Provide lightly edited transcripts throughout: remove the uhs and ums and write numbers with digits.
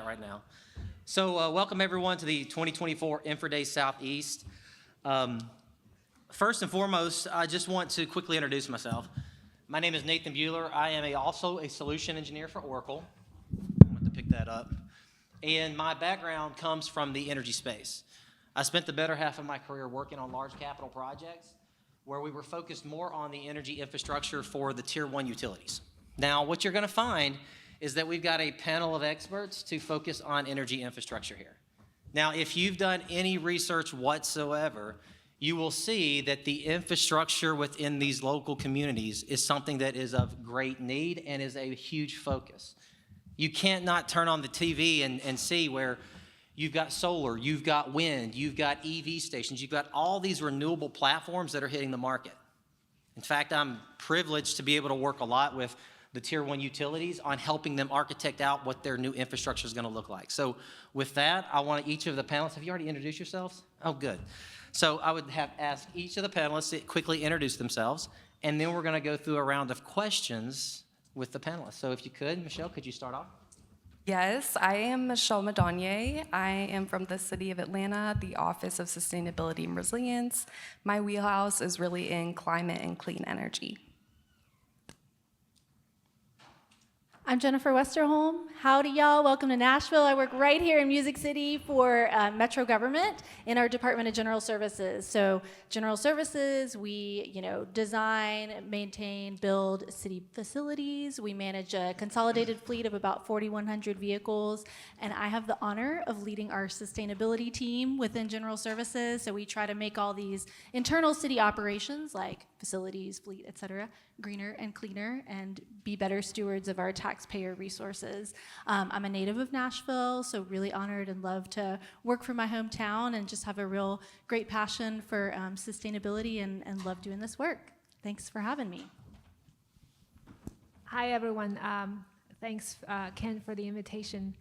right now. So welcome everyone to the 2024 Infra Day Southeast. First and foremost, I just want to quickly introduce myself. My name is Nathan Bueller. I am also a solution engineer for Oracle. I want to pick that up. And my background comes from the energy space. I spent the better half of my career working on large capital projects where we were focused more on the energy infrastructure for the Tier 1 utilities. Now, what you're going to find is that we've got a panel of experts to focus on energy infrastructure here. Now, if you've done any research whatsoever, you will see that the infrastructure within these local communities is something that is of great need and is a huge focus. You can't not turn on the TV and see where you've got solar, you've got wind, you've got EV stations, you've got all these renewable platforms that are hitting the market. In fact, I'm privileged to be able to work a lot with the Tier 1 utilities on helping them architect out what their new infrastructure is going to look like. So with that, I want each of the panelists, have you already introduced yourselves? Oh, good. So I would have asked each of the panelists to quickly introduce themselves, and then we're going to go through a round of questions with the panelists. So if you could, Michelle, could you start off? Yes, I am Michelle Madonier. I am from the City of Atlanta, the Office of Sustainability and Resilience. My wheelhouse is really in climate and clean energy. I'm Jennifer Westerholm. Howdy, y'all. Welcome to Nashville. I work right here in Music City for Metro Government in our Department of General Services. So General Services, we design, maintain, build city facilities. We manage a consolidated fleet of about 4,100 vehicles. And I have the honor of leading our sustainability team within General Services. So we try to make all these internal city operations like facilities, fleet, et cetera, greener and cleaner and be better stewards of our taxpayer resources. I'm a native of Nashville, so really honored and love to work for my hometown and just have a real great passion for sustainability and love doing this work. Thanks for having me. Hi, everyone. Thanks, Ken, for the invitation.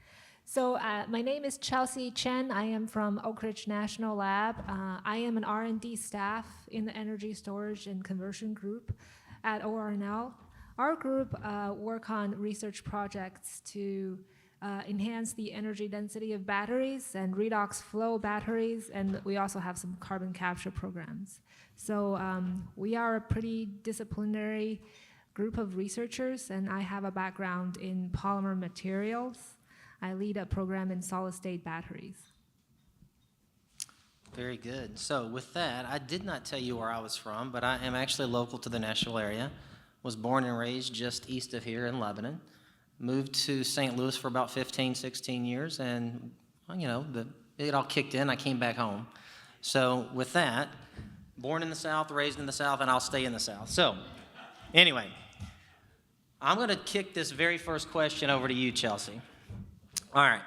So my name is Chelsea Chen. I am from Oak Ridge National Lab. I am an R&D staff in the Energy Storage and Conversion Group at ORNL. Our group work on research projects to enhance the energy density of batteries and redox flow batteries, and we also have some carbon capture programs. So we are a pretty disciplinary group of researchers, and I have a background in polymer materials. I lead a program in solid-state batteries. Very good. So with that, I did not tell you where I was from, but I am actually local to the Nashville area. Was born and raised just east of here in Lebanon. Moved to St. Louis for about 15, 16 years, and it all kicked in. I came back home. So with that, born in the South, raised in the South, and I'll stay in the South. So anyway, I'm going to kick this very first question over to you, Chelsea. All right.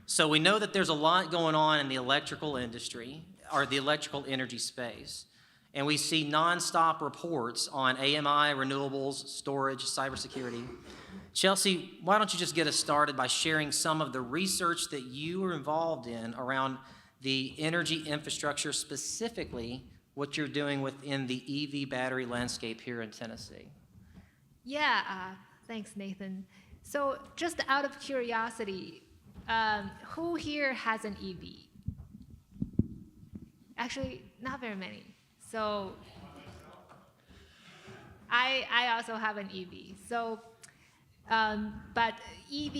So we know that there's a lot going on in the electrical industry, or the electrical energy space. And we see nonstop reports on AMI, renewables, storage, cybersecurity. Chelsea, why don't you just get us started by sharing some of the research that you were involved in around the energy infrastructure, specifically what you're doing within the EV battery landscape here in Tennessee? Yeah, thanks, Nathan. So just out of curiosity, who here has an EV? Actually, not very many. So I also have an EV. So, but EV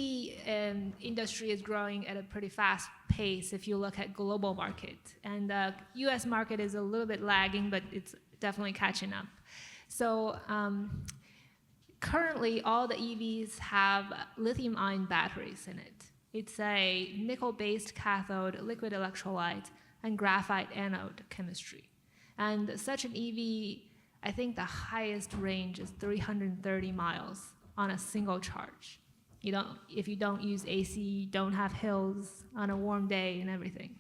industry is growing at a pretty fast pace if you look at global market. And the US market is a little bit lagging, but it's definitely catching up. So currently, all the EVs have lithium-ion batteries in it. It's a nickel-based cathode, liquid electrolyte, and graphite anode chemistry. And such an EV, I think the highest range is 330 miles on a single charge. If you don't use AC, you don't have hills on a warm day and everything.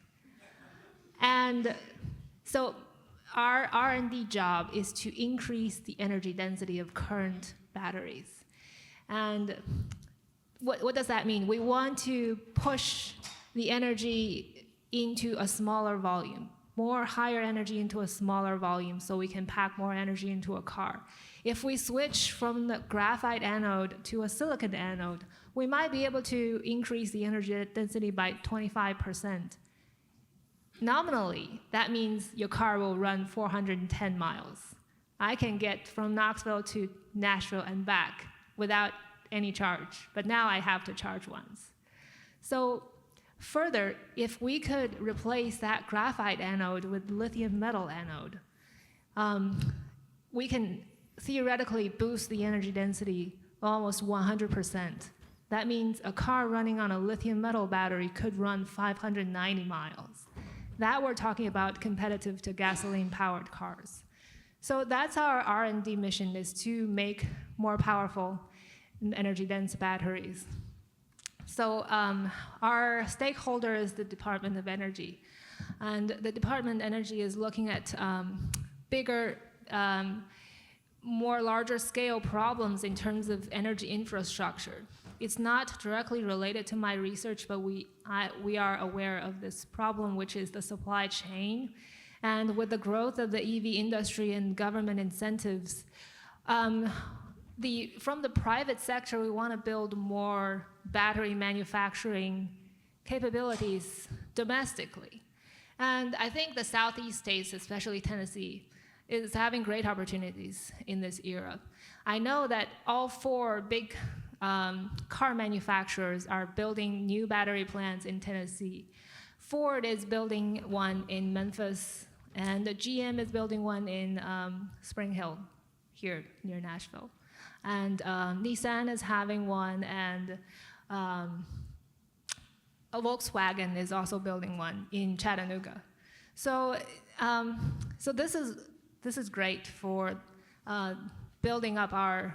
And so our R&D job is to increase the energy density of current batteries. And what does that mean? We want to push the energy into a smaller volume, more higher energy into a smaller volume so we can pack more energy into a car. if we switch from the graphite anode to a silicon anode, we might be able to increase the energy density by 25%. Nominally, that means your car will run 410 miles. I can get from Knoxville to Nashville and back without any charge, but now I have to charge once. So further, if we could replace that graphite anode with lithium metal anode, we can theoretically boost the energy density almost 100%. That means a car running on a lithium metal battery could run 590 miles. That we're talking about competitive to gasoline-powered cars. So that's our R&D mission, is to make more powerful energy-dense batteries. So our stakeholder is the Department of Energy. And the Department of Energy is looking at bigger, more larger scale problems in terms of energy infrastructure. It's not directly related to my research, but we are aware of this problem, which is the supply chain. And with the growth of the EV industry and government incentives, from the private sector, we want to build more battery manufacturing capabilities domestically. And I think the Southeast states, especially Tennessee, is having great opportunities in this era. I know that all 4 big car manufacturers are building new battery plants in Tennessee. Ford is building one in Memphis, and GM is building one in Spring Hill, here near Nashville. And Nissan is having one, and a Volkswagen is also building one in Chattanooga. So, so this is great for building up our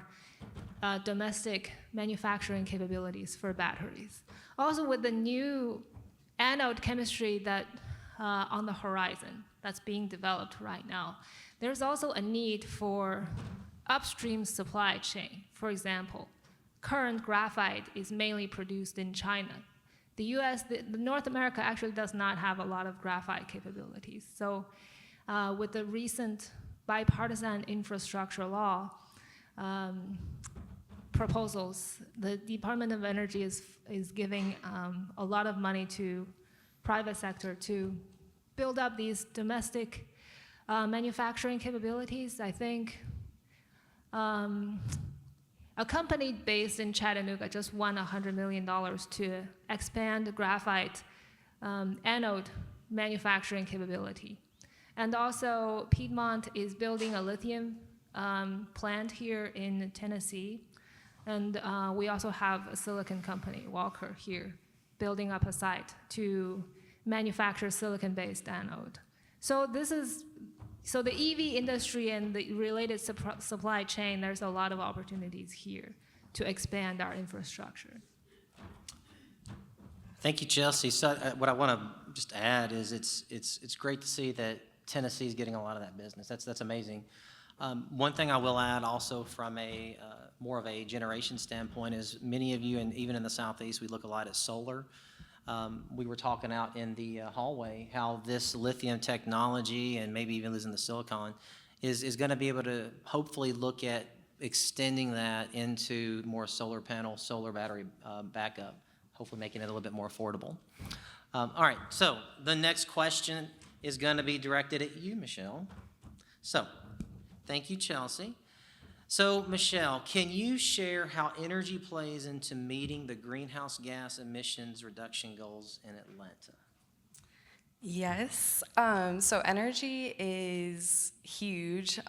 domestic manufacturing capabilities for batteries. Also, with the new anode chemistry that on the horizon that's being developed right now, there's also a need for upstream supply chain. For example, current graphite is mainly produced in China. The US, the North America actually does not have a lot of graphite capabilities. So with the recent bipartisan infrastructure law proposals, the Department of Energy is giving a lot of money to private sector to build up these domestic manufacturing capabilities. I think a company based in Chattanooga just won $100 million to expand graphite anode manufacturing capability. And also, Piedmont is building a lithium plant here in Tennessee. And we also have a silicon company, Walker, here, building up a site to manufacture silicon-based anode. So the EV industry and the related supply chain, there's a lot of opportunities here to expand our infrastructure. Thank you, Chelsea. So what I want to just add is it's great to see that Tennessee is getting a lot of that business. That's amazing. One thing I will add also from a more of a generation standpoint is many of you, and even in the Southeast, we look a lot at solar. We were talking out in the hallway how this lithium technology and maybe even losing the silicon is going to be able to hopefully look at extending that into more solar panel, solar battery backup, hopefully making it a little bit more affordable. All right, so the next question is going to be directed at you, Michelle. So, thank you, Chelsea. So, Michelle, can you share how energy plays into meeting the greenhouse gas emissions reduction goals in Atlanta? Yes. So energy is huge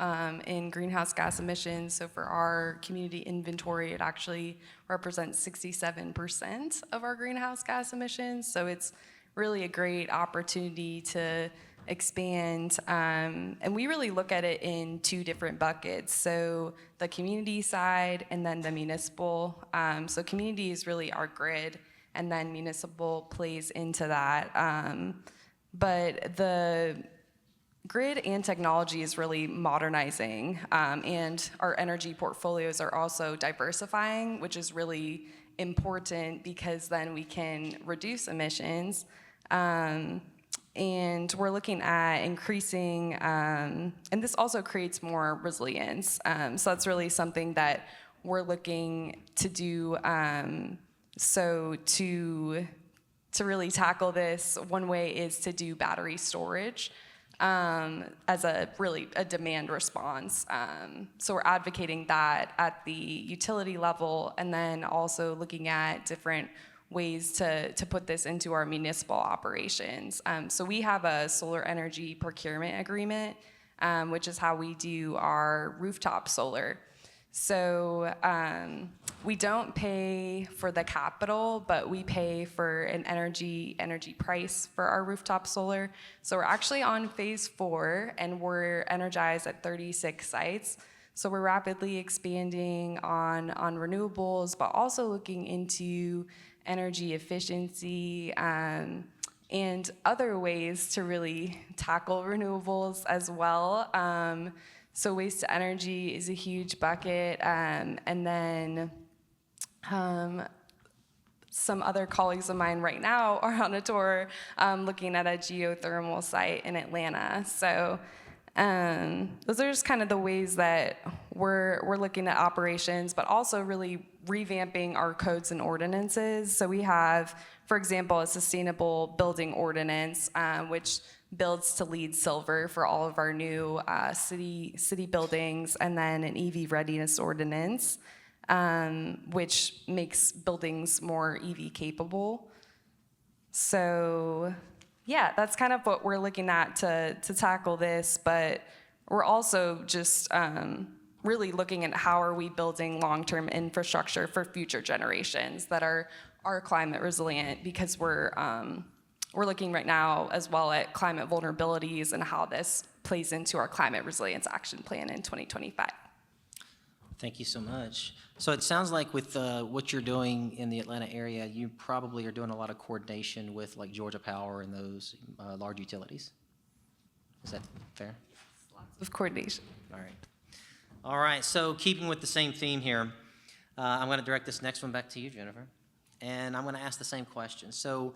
in greenhouse gas emissions. So for our community inventory, it actually represents 67% of our greenhouse gas emissions. So it's really a great opportunity to expand. And we really look at it in 2 different buckets. So the community side and then the municipal. So community is really our grid, and then municipal plays into that. But the grid and technology is really modernizing, and our energy portfolios are also diversifying, which is really important because then we can reduce emissions. and we're looking at increasing, and this also creates more resilience. So that's really something that we're looking to do. So to really tackle this, one way is to do battery storage as a demand response. So we're advocating that at the utility level, and then also looking at different ways to put this into our municipal operations. So we have a solar energy procurement agreement, which is how we do our rooftop solar. So we don't pay for the capital, but we pay for an energy price for our rooftop solar. So we're actually on phase 4, and we're energized at 36 sites. So we're rapidly expanding on renewables, but also looking into energy efficiency and other ways to really tackle renewables as well. So waste to energy is a huge bucket, and then some other colleagues of mine right now are on a tour looking at a geothermal site in Atlanta. So those are just kind of the ways that we're looking at operations, but also really revamping our codes and ordinances. So we have, for example, a sustainable building ordinance, which builds to LEED Silver for all of our new city buildings, and then an EV readiness ordinance, which makes buildings more EV capable. So yeah, that's kind of what we're looking at to tackle this, but we're also just really looking at how are we building long-term infrastructure for future generations that are climate resilient, because we're looking right now as well at climate vulnerabilities and how this plays into our climate resilience action plan in 2025. Thank you so much. So it sounds like with what you're doing in the Atlanta area, you probably are doing a lot of coordination with like Georgia Power and those large utilities. Is that fair? Lots of coordination. All right. All right, so keeping with the same theme here, I'm going to direct this next one back to you, Jennifer, and I'm going to ask the same question. So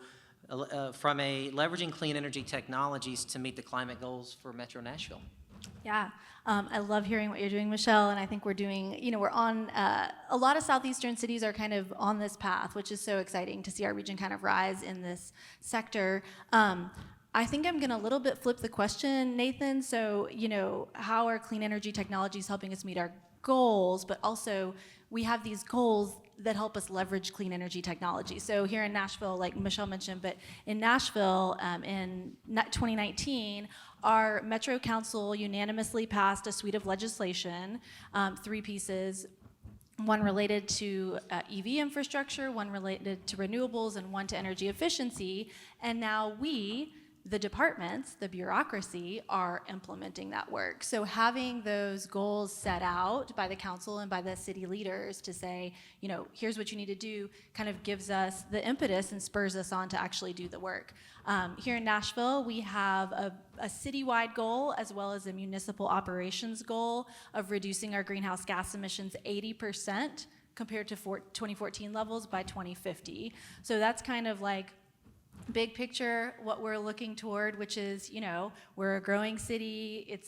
from a leveraging clean energy technologies to meet the climate goals for Metro Nashville. Yeah, I love hearing what you're doing, Michelle, and I think we're doing, we're on, a lot of southeastern cities are kind of on this path, which is so exciting to see our region kind of rise in this sector. I think I'm gonna a little bit flip the question, Nathan. So, how are clean energy technologies helping us meet our goals, but also we have these goals that help us leverage clean energy technology. So here in Nashville, like Michelle mentioned, but in Nashville in 2019, our Metro Council unanimously passed a suite of legislation, 3 pieces, one related to EV infrastructure, one related to renewables, and one to energy efficiency. And now we, the departments, the bureaucracy, are implementing that work. So having those goals set out by the council and by the city leaders to say, here's what you need to do, kind of gives us the impetus and spurs us on to actually do the work. Here in Nashville, we have a citywide goal as well as a municipal operations goal of reducing our greenhouse gas emissions 80% compared to 2014 levels by 2050. So that's kind of like big picture, what we're looking toward, which is, we're a growing city,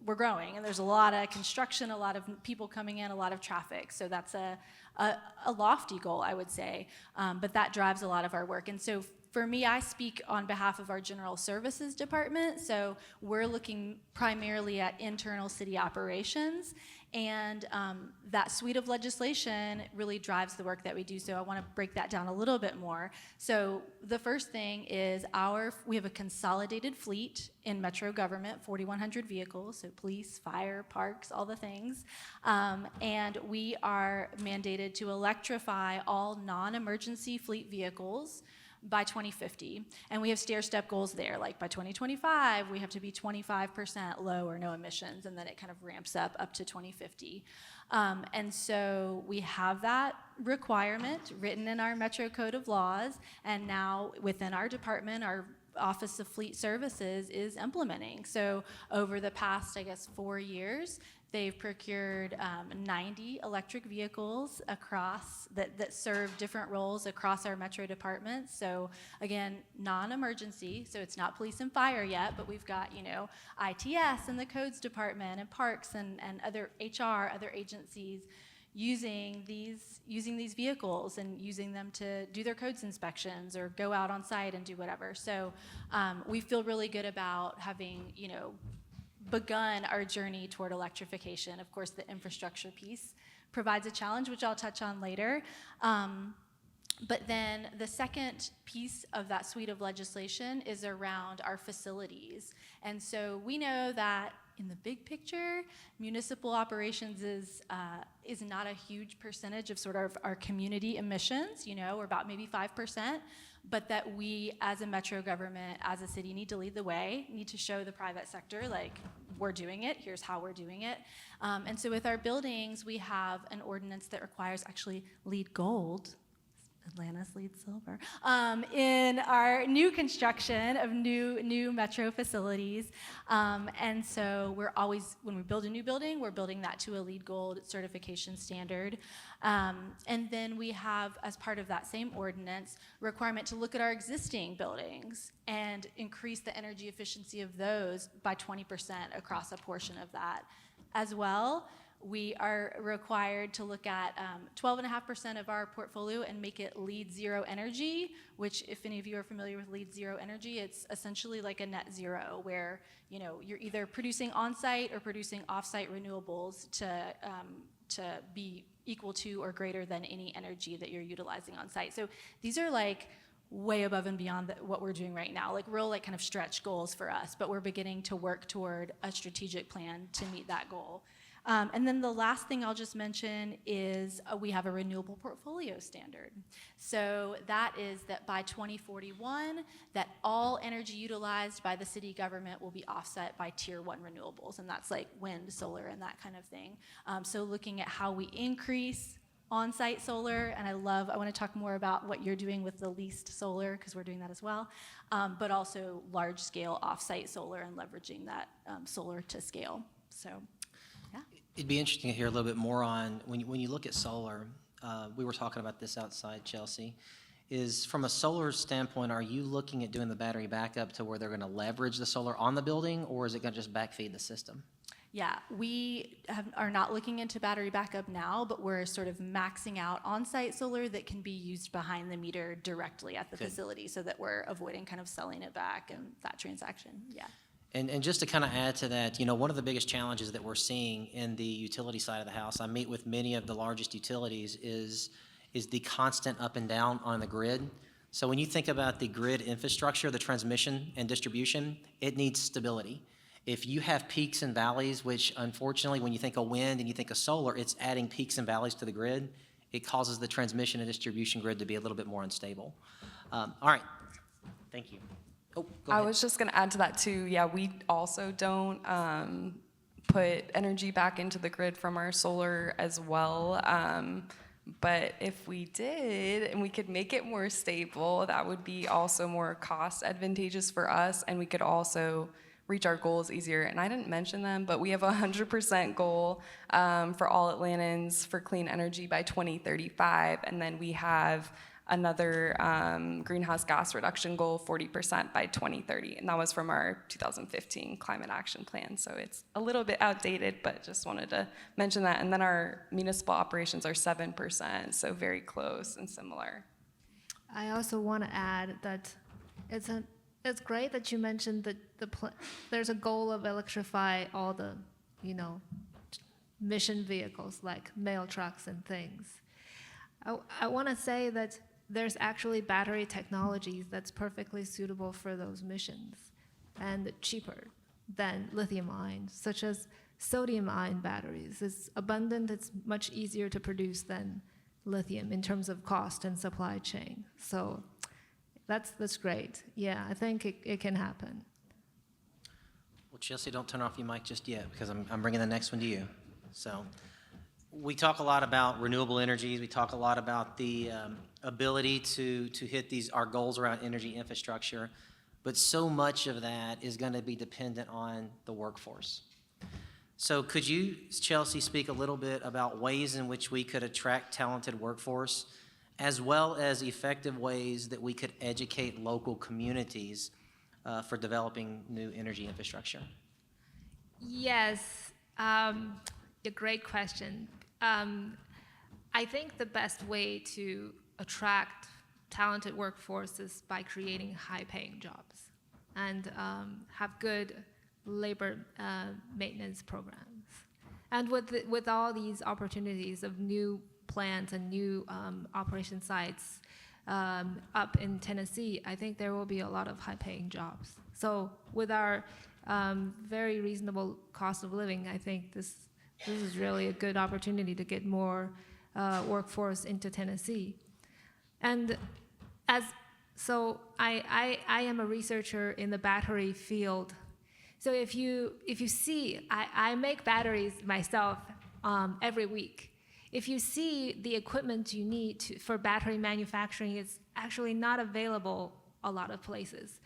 we're growing, and there's a lot of construction, a lot of people coming in, a lot of traffic. So that's a lofty goal, I would say, but that drives a lot of our work. And so for me, I speak on behalf of our General Services Department, so we're looking primarily at internal city operations, and that suite of legislation really drives the work that we do, so I want to break that down a little bit more. So the first thing is we have a consolidated fleet in Metro government, 4,100 vehicles, so police, fire, parks, all the things, and we are mandated to electrify all non-emergency fleet vehicles by 2050. And we have stair-step goals there, like by 2025, we have to be 25% low or no emissions, and then it kind of ramps up to 2050. And so we have that requirement written in our Metro Code of Laws, and now within our department, our Office of Fleet Services is implementing. So over the past, 4 years, They've procured 90 electric vehicles across that serve different roles across our metro departments. So again, non-emergency, so it's not police and fire yet, but we've got, ITS and the codes department and parks and other HR, other agencies using these vehicles and using them to do their codes inspections or go out on site and do whatever. So we feel really good about having, begun our journey toward electrification. Of course, the infrastructure piece provides a challenge, which I'll touch on later. But then the second piece of that suite of legislation is around our facilities. And so we know that in the big picture, municipal operations is not a huge percentage of sort of our community emissions. We're about maybe 5%, but that we as a metro government, as a city, need to lead the way, need to show the private sector, like, we're doing it, here's how we're doing it. And so with our buildings, we have an ordinance that requires actually LEED Gold, Atlanta's LEED Silver, in our new construction of new metro facilities. And so we're always, when we build a new building, we're building that to a LEED Gold certification standard. And then we have, as part of that same ordinance, requirement to look at our existing buildings and increase the energy efficiency of those by 20% across a portion of that. As well, we are required to look at 12.5% of our portfolio and make it LEED Zero Energy, which, if any of you are familiar with LEED Zero Energy, it's essentially like a net zero where you're either producing on-site or producing off-site renewables to be equal to or greater than any energy that you're utilizing on-site. So these are like way above and beyond what we're doing right now, like real kind of stretch goals for us, but we're beginning to work toward a strategic plan to meet that goal. And then the last thing I'll just mention is we have a renewable portfolio standard. So that is that by 2041, that all energy utilized by the city government will be offset by tier 1 renewables, and that's like wind, solar, and that kind of thing. So looking at how we increase on-site solar, and I want to talk more about what you're doing with the leased solar, because we're doing that as well, but also large-scale off-site solar and leveraging that solar to scale. So. It'd be interesting to hear a little bit more on, when you look at solar, we were talking about this outside, Chelsea, is from a solar standpoint, are you looking at doing the battery backup to where they're going to leverage the solar on the building, or is it going to just backfeed the system? Yeah, we are not looking into battery backup now, but we're sort of maxing out on-site solar that can be used behind the meter directly at the facility so that we're avoiding kind of selling it back and that transaction, yeah. And just to kind of add to that, one of the biggest challenges that we're seeing in the utility side of the house, I meet with many of the largest utilities, is the constant up and down on the grid. So when you think about the grid infrastructure, the transmission and distribution, it needs stability. If you have peaks and valleys, which unfortunately when you think of wind and you think of solar, it's adding peaks and valleys to the grid, it causes the transmission and distribution grid to be a little bit more unstable. All right, thank you. Oh, go ahead. I was just going to add to that too. Yeah, we also don't put energy back into the grid from our solar as well. But if we did and we could make it more stable, that would be also more cost advantageous for us, and we could also reach our goals easier. And I didn't mention them, but we have a 100% goal for all Atlantans for clean energy by 2035, and then we have another greenhouse gas reduction goal, 40% by 2030, and that was from our 2015 climate action plan. So it's a little bit outdated, but just wanted to mention that. And then our municipal operations are 7%, so very close and similar. I also want to add that it's great that you mentioned that there's a goal of electrify all the mission vehicles like mail trucks and things. I want to say that there's actually battery technologies that's perfectly suitable for those missions and cheaper than lithium-ion, such as sodium-ion batteries. It's abundant, it's much easier to produce than lithium in terms of cost and supply chain. So that's great. Yeah, I think it can happen. Well, Chelsea, don't turn off your mic just yet, because I'm bringing the next one to you. So we talk a lot about renewable energies. We talk a lot about the ability to hit our goals around energy infrastructure, but so much of that is going to be dependent on the workforce. So could you, Chelsea, speak a little bit about ways in which we could attract talented workforce, as well as effective ways that we could educate local communities for developing new energy infrastructure? Yes, a great question. I think the best way to attract talented workforce is by creating high-paying jobs and have good labor maintenance programs. And with all these opportunities of new plants and new operation sites up in Tennessee, I think there will be a lot of high-paying jobs. So with our very reasonable cost of living, I think this is really a good opportunity to get more workforce into Tennessee. And I am a researcher in the battery field. So if you see, I make batteries myself every week. If you see the equipment you need for battery manufacturing, it's actually not available a lot of places.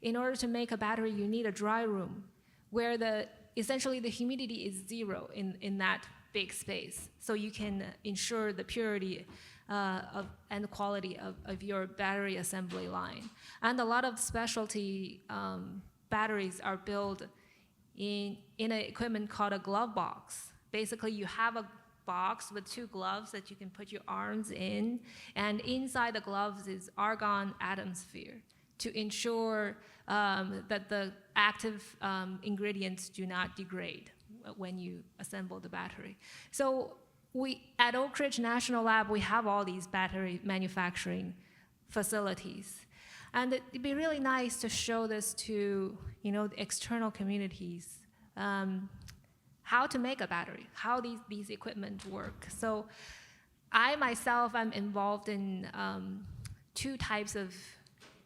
In order to make a battery, you need a dry room where essentially the humidity is zero in that big space. So you can ensure the purity and the quality of your battery assembly line. And a lot of specialty batteries are built in an equipment called a glove box. Basically, you have a box with two gloves that you can put your arms in, and inside the gloves is argon atmosphere to ensure that the active ingredients do not degrade when you assemble the battery. So at Oak Ridge National Lab, we have all these battery manufacturing facilities. And it'd be really nice to show this to the external communities, how to make a battery, how these equipment work. So I myself am involved in two types of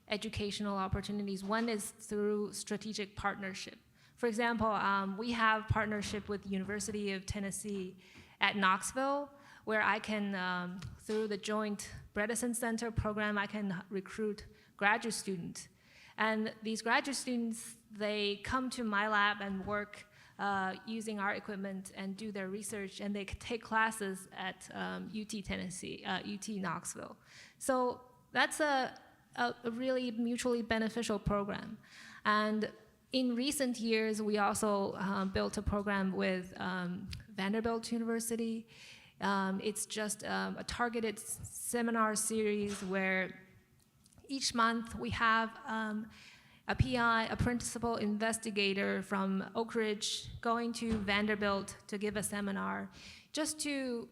educational opportunities. One is through strategic partnership. For example, we have partnership with the University of Tennessee at Knoxville, where I can, through the joint Bredesen Center program, I can recruit graduate students. And these graduate students, they come to my lab and work using our equipment and do their research, and they take classes at UT Tennessee, UT Knoxville. So that's a really mutually beneficial program. And in recent years, we also built a program with Vanderbilt University. It's just a targeted seminar series where each month we have a PI, a principal investigator from Oak Ridge, going to Vanderbilt to give a seminar, just to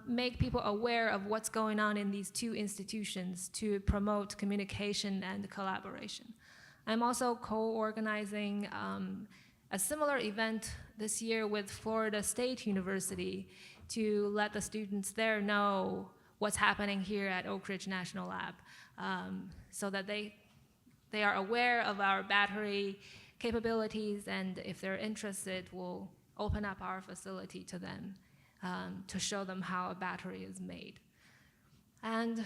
make people aware of what's going on in these two institutions to promote communication and collaboration. I'm also co-organizing a similar event this year with Florida State University to let the students there know what's happening here at Oak Ridge National Lab, so that they are aware of our battery capabilities, and if they're interested, we'll open up our facility to them to show them how a battery is made. And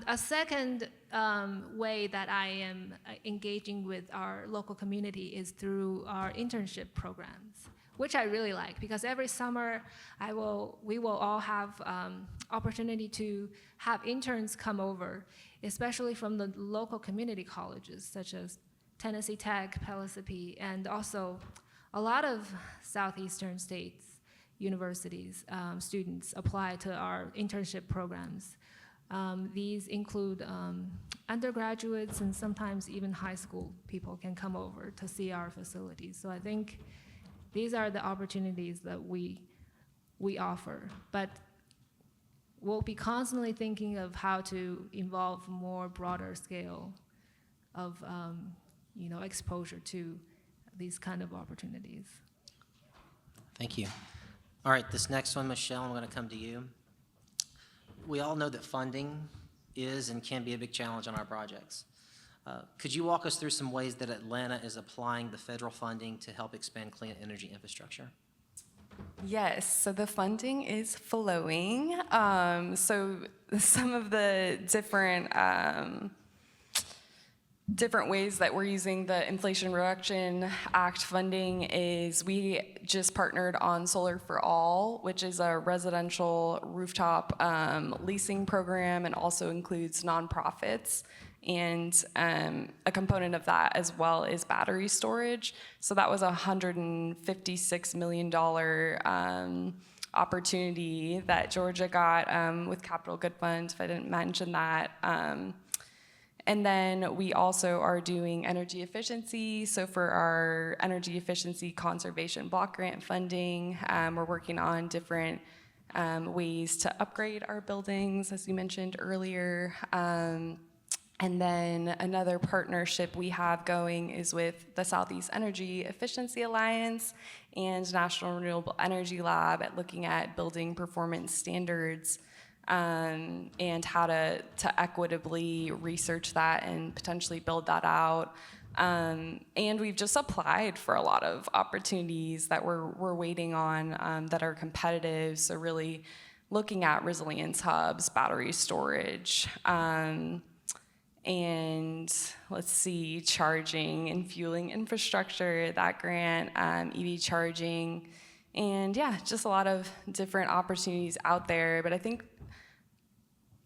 a second way that I am engaging with our local community is through our internship programs, which I really like, because every summer we will all have opportunity to have interns come over, especially from the local community colleges, such as Tennessee Tech, Pellissippi, and also a lot of southeastern states universities students apply to our internship programs. These include undergraduates, and sometimes even high school people can come over to see our facilities. So I think these are the opportunities that we offer. But we'll be constantly thinking of how to involve more broader scale of exposure to these kind of opportunities. Thank you. All right, this next one, Michelle, I'm going to come to you. We all know that funding is and can be a big challenge on our projects. Could you walk us through some ways that Atlanta is applying the federal funding to help expand clean energy infrastructure? Yes, so the funding is flowing. So some of the different different ways that we're using the Inflation Reduction Act funding is we just partnered on Solar for All, which is a residential rooftop leasing program and also includes nonprofits. And a component of that as well is battery storage. So that was a $156 million opportunity that Georgia got with Capital Good Fund, if I didn't mention that. And then we also are doing energy efficiency. So for our energy efficiency conservation block grant funding, we're working on different ways to upgrade our buildings, as you mentioned earlier. And then another partnership we have going is with the Southeast Energy Efficiency Alliance and National Renewable Energy Lab at looking at building performance standards and how to equitably research that and potentially build that out. And we've just applied for a lot of opportunities that we're waiting on that are competitive. So really looking at resilience hubs, battery storage, and let's see, charging and fueling infrastructure, that grant, EV charging, and yeah, just a lot of different opportunities out there. But I think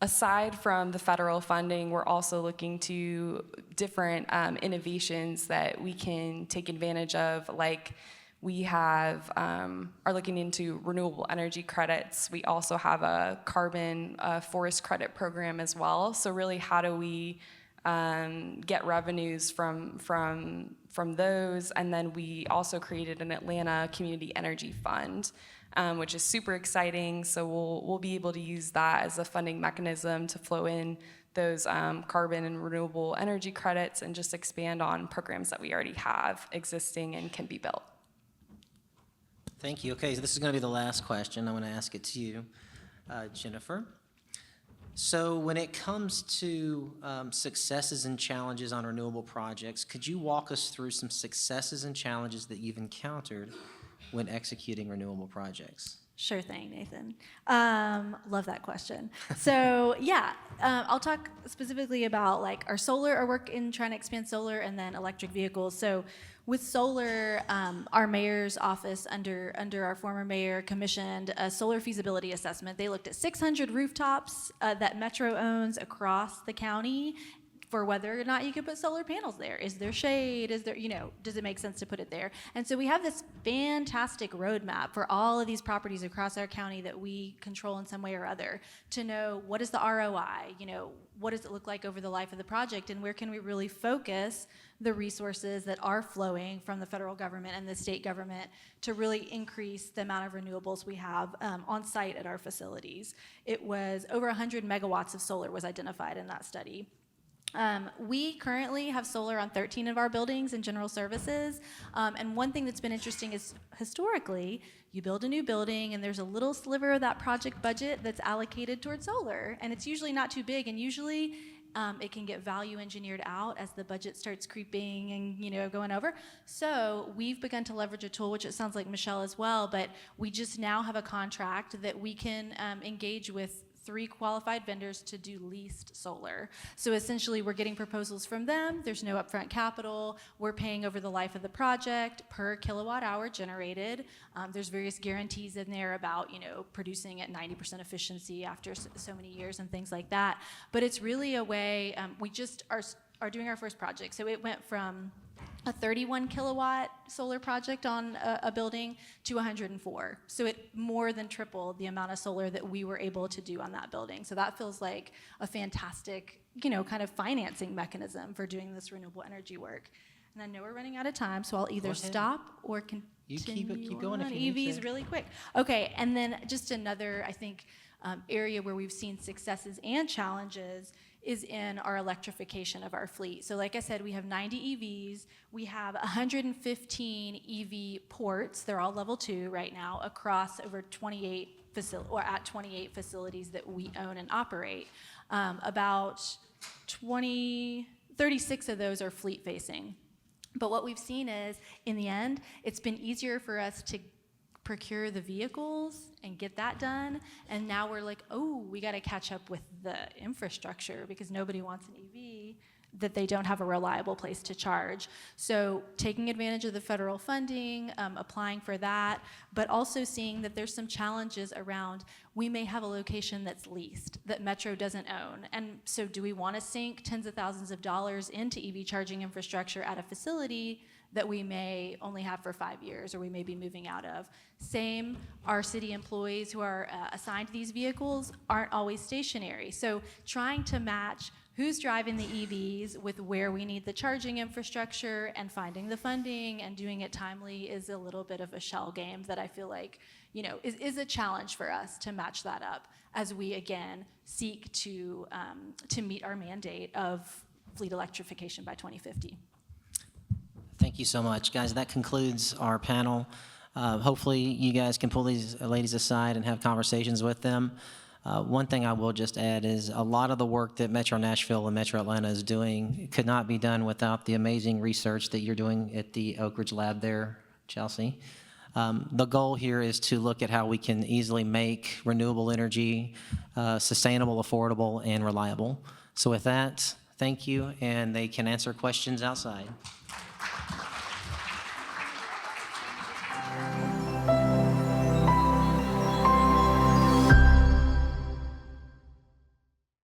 aside from the federal funding, we're also looking to different innovations that we can take advantage of, like we have are looking into renewable energy credits. We also have a carbon forest credit program as well. So really, how do we get revenues from those? And then we also created an Atlanta Community Energy Fund, which is super exciting. So we'll be able to use that as a funding mechanism to flow in those carbon and renewable energy credits and just expand on programs that we already have existing and can be built. Thank you. Okay, so this is going to be the last question. I'm going to ask it to you, Jennifer. So when it comes to successes and challenges on renewable projects, could you walk us through some successes and challenges that you've encountered when executing renewable projects? Sure thing, Nathan. Love that question. So yeah, I'll talk specifically about like our work in trying to expand solar, and then electric vehicles. So with solar, our mayor's office under our former mayor commissioned a solar feasibility assessment. They looked at 600 rooftops that Metro owns across the county for whether or not you could put solar panels there. Is there shade? Is there, does it make sense to put it there? And so we have this fantastic roadmap for all of these properties across our county that we control in some way or other to know what is the ROI, what does it look like over the life of the project, and where can we really focus the resources that are flowing from the federal government and the state government to really increase the amount of renewables we have on site at our facilities. It was over 100 megawatts of solar was identified in that study. We currently have solar on 13 of our buildings in general services. And one thing that's been interesting is historically, you build a new building and there's a little sliver of that project budget that's allocated towards solar. And it's usually not too big, and usually it can get value engineered out as the budget starts creeping and going over. So we've begun to leverage a tool, which it sounds like Michelle as well, but we just now have a contract that we can engage with 3 qualified vendors to do leased solar. So essentially we're getting proposals from them. There's no upfront capital. We're paying over the life of the project per kilowatt hour generated. There's various guarantees in there about producing at 90% efficiency after so many years and things like that. But it's really a way, we just are doing our first project. So it went from a 31 kilowatt solar project on a building to 104. So it more than tripled the amount of solar that we were able to do on that building. So that feels like a fantastic, kind of financing mechanism for doing this renewable energy work. And I know we're running out of time, so I'll either stop or continue. You keep going if you need EVs to. really quick. Okay, and then just another, I think, area where we've seen successes and challenges is in our electrification of our fleet. So like I said, we have 90 EVs. We have 115 EV ports. They're all level 2 right now across over 28 facilities that we own and operate. About 36 of those are fleet facing. But what we've seen is, in the end, it's been easier for us to procure the vehicles and get that done, and now we're like, oh, we got to catch up with the infrastructure because nobody wants an EV that they don't have a reliable place to charge. So taking advantage of the federal funding, applying for that, but also seeing that there's some challenges around, we may have a location that's leased, that Metro doesn't own. And so do we want to sink tens of thousands of dollars into EV charging infrastructure at a facility that we may only have for 5 years, or we may be moving out of? Same, our city employees who are assigned these vehicles aren't always stationary. So trying to match who's driving the EVs with where we need the charging infrastructure and finding the funding and doing it timely is a little bit of a shell game that I feel like, is a challenge for us to match that up as we, again, seek to meet our mandate of fleet electrification by 2050. Thank you so much. Guys, that concludes our panel. Hopefully you guys can pull these ladies aside and have conversations with them. One thing I will just add is a lot of the work that Metro Nashville and Metro Atlanta is doing could not be done without the amazing research that you're doing at the Oak Ridge Lab there, Chelsea. The goal here is to look at how we can easily make renewable energy sustainable, affordable, and reliable. So with that, thank you, and they can answer questions outside.